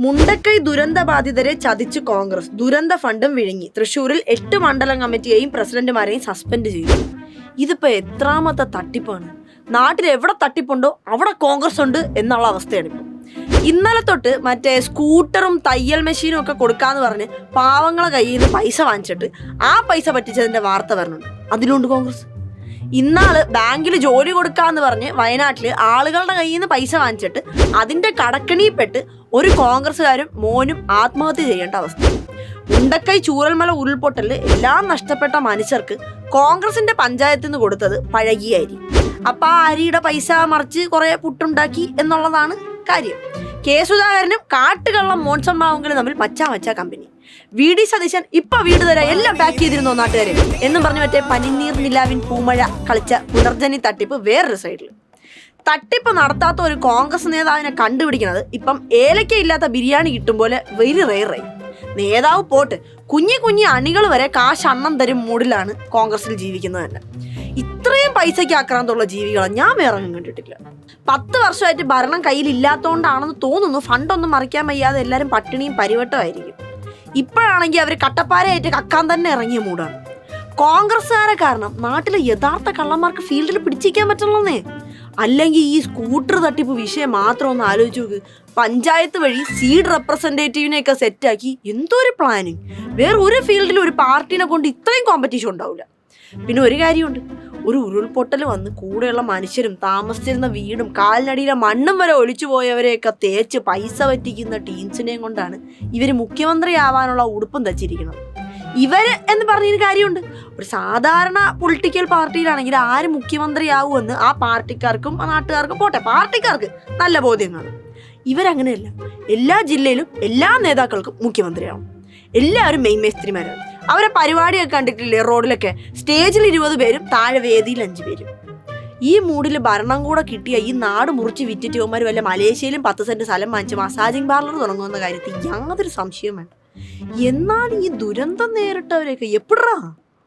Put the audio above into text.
മുണ്ടക്കൈ ദുരന്ത ബാധിതരെ ചതിച്ച് കോൺഗ്രസ്, ദുരന്ത ഫണ്ടും വിഴുങ്ങി. തൃശ്ശൂരിൽ 8 മണ്ഡലം കമ്മിറ്റിയെയും പ്രസിഡന്റുമാരെയും സസ്പെൻഡ് ചെയ്തു. ഇതിപ്പോ എത്രാമത്തെ തട്ടിപ്പാണ്? നാട്ടിൽ എവിടെ തട്ടിപ്പുണ്ടോ അവിടെ കോൺഗ്രസ് ഉണ്ട് എന്നുള്ള അവസ്ഥയാണ് ഇപ്പം. ഇന്നലെ തൊട്ട് മറ്റേ സ്കൂട്ടറും തയ്യൽ മെഷീനും ഒക്കെ കൊടുക്കാന്ന് പറഞ്ഞ് പാവങ്ങളെ കയ്യിൽ നിന്ന് പൈസ വാങ്ങിച്ചിട്ട് ആ പൈസ പറ്റിച്ചതിന്റെ വാർത്ത വരുന്നുണ്ട്. അതിലുണ്ട് കോൺഗ്രസ്. ഇന്നാള് ബാങ്കിൽ ജോലി കൊടുക്കാന്ന് പറഞ്ഞ് വയനാട്ടിൽ ആളുകളുടെ കയ്യിൽ നിന്ന് പൈസ വാങ്ങിച്ചിട്ട് അതിന്റെ കടക്കണിയിൽപ്പെട്ട് ഒരു കോൺഗ്രസ്സുകാരും മോനും ആത്മഹത്യ ചെയ്യേണ്ട അവസ്ഥ. മുണ്ടക്കൈ ചൂരൽമല ഉരുൾപൊട്ടലിൽ എല്ലാം നഷ്ടപ്പെട്ട മനുഷ്യർക്ക് കോൺഗ്രസിന്റെ പഞ്ചായത്തിൽ നിന്ന് കൊടുത്തത് പഴകിയ അരി. അപ്പൊ ആ അരിയുടെ പൈസ മറിച്ച് കുറെ പുട്ടുണ്ടാക്കി എന്നുള്ളതാണ് കാര്യം. കെ സുധാകരനും കാട്ടുകള്ളം മോൻസൺ മാവുങ്കലും തമ്മിൽ മച്ചാ കമ്പനി. വി.ഡി. സതീശൻ ഇപ്പൊ വീട് തരാം എല്ലാം പാക്ക് ചെയ്തിരുന്നോ നാട്ടുകാരെ എന്നും പറഞ്ഞ് മറ്റേ പനിനീർ നിലാവിൻ പൂമഴ കളിച്ച പുനർജനി തട്ടിപ്പ് വേറൊരു സൈഡിൽ. തട്ടിപ്പ് നടത്താത്ത ഒരു കോൺഗ്രസ് നേതാവിനെ കണ്ടുപിടിക്കുന്നത് ഇപ്പം ഏലക്ക ഇല്ലാത്ത ബിരിയാണി കിട്ടും പോലെ വെരി റെയറായി. നേതാവ് പോട്ട്, കുഞ്ഞി അണികൾ വരെ കാശ് അണ്ണം തരും മൂഡിലാണ് കോൺഗ്രസിൽ ജീവിക്കുന്നത് തന്നെ. ഇത്രയും പൈസയ്ക്ക് ആക്രാന്തമുള്ള ജീവികളെ ഞാൻ വേറെ കണ്ടിട്ടില്ല. 10 വർഷമായിട്ട് ഭരണം കയ്യിൽ ഇല്ലാത്തതുകൊണ്ടാണെന്ന് തോന്നുന്നു ഫണ്ടൊന്നും മറിക്കാൻ വയ്യാതെ എല്ലാവരും പട്ടിണിയും പരിവട്ടമായിരിക്കും. ഇപ്പോഴാണെങ്കിൽ അവർ കട്ടപ്പാരയായിട്ട് കക്കാൻ തന്നെ ഇറങ്ങിയ മൂടാണ്. കോൺഗ്രസ്സുകാരെ കാരണം നാട്ടിലെ യഥാർത്ഥ കള്ളന്മാർക്ക് ഫീൽഡിൽ പിടിച്ചിരിക്കാൻ പറ്റുള്ളന്നേ. അല്ലെങ്കിൽ ഈ സ്കൂട്ടർ തട്ടിപ്പ് വിഷയം മാത്രം ഒന്ന് ആലോചിച്ച് നോക്ക്. പഞ്ചായത്ത് വഴി സീഡ് റെപ്രസെൻറ്റേറ്റീവിനെയൊക്കെ സെറ്റാക്കി എന്തൊരു പ്ലാനിങ്. വേറെ ഒരു ഫീൽഡിൽ ഒരു പാർട്ടീനെ കൊണ്ട് ഇത്രയും കോമ്പറ്റീഷൻ ഉണ്ടാവില്ല. പിന്നെ ഒരു കാര്യമുണ്ട്, ഒരു ഉരുൾപൊട്ടൽ വന്ന് കൂടെയുള്ള മനുഷ്യരും താമസിച്ചിരുന്ന വീടും കാലിനടിയിലെ മണ്ണും വരെ ഒലിച്ചു പോയവരെയൊക്കെ തേച്ച് പൈസ പറ്റിക്കുന്ന ടീംസിനെയും കൊണ്ടാണ് ഇവർ മുഖ്യമന്ത്രി ആവാനുള്ള ഉടുപ്പും തച്ചിരിക്കുന്നത്. ഇവര് എന്ന് പറഞ്ഞൊരു കാര്യമുണ്ട്. ഒരു സാധാരണ പൊളിറ്റിക്കൽ പാർട്ടിയിലാണെങ്കിൽ ആര് മുഖ്യമന്ത്രിയാവുമെന്ന് ആ പാർട്ടിക്കാർക്കും ആ നാട്ടുകാർക്കും പോട്ടെ, പാർട്ടിക്കാർക്ക് നല്ല ബോധ്യം കാണും. ഇവരങ്ങനെയല്ല. എല്ലാ ജില്ലയിലും എല്ലാ നേതാക്കൾക്കും മുഖ്യമന്ത്രിയാവും. എല്ലാവരും മെയിൻ മേസ്ത്രിമാരാണ്. അവരെ പരിപാടിയൊക്കെ കണ്ടിട്ടില്ലേ റോഡിലൊക്കെ? സ്റ്റേജിൽ 20 പേരും താഴെ വേദിയിൽ 5 പേരും. ഈ മൂഡിൽ ഭരണം കൂടെ കിട്ടിയ ഈ നാട് മുറിച്ച് വിറ്റിട്ട് ഇവന്മാർ വല്ല മലേഷ്യയിലും 10 സെന്റ് സ്ഥലം വാങ്ങിച്ച് മസാജിങ് പാർലർ തുടങ്ങുമെന്ന കാര്യത്തിൽ യാതൊരു സംശയവും വേണ്ട. എന്നാൽ ഈ ദുരന്തം നേരിട്ടവരെയൊക്കെ എപ്പിടാ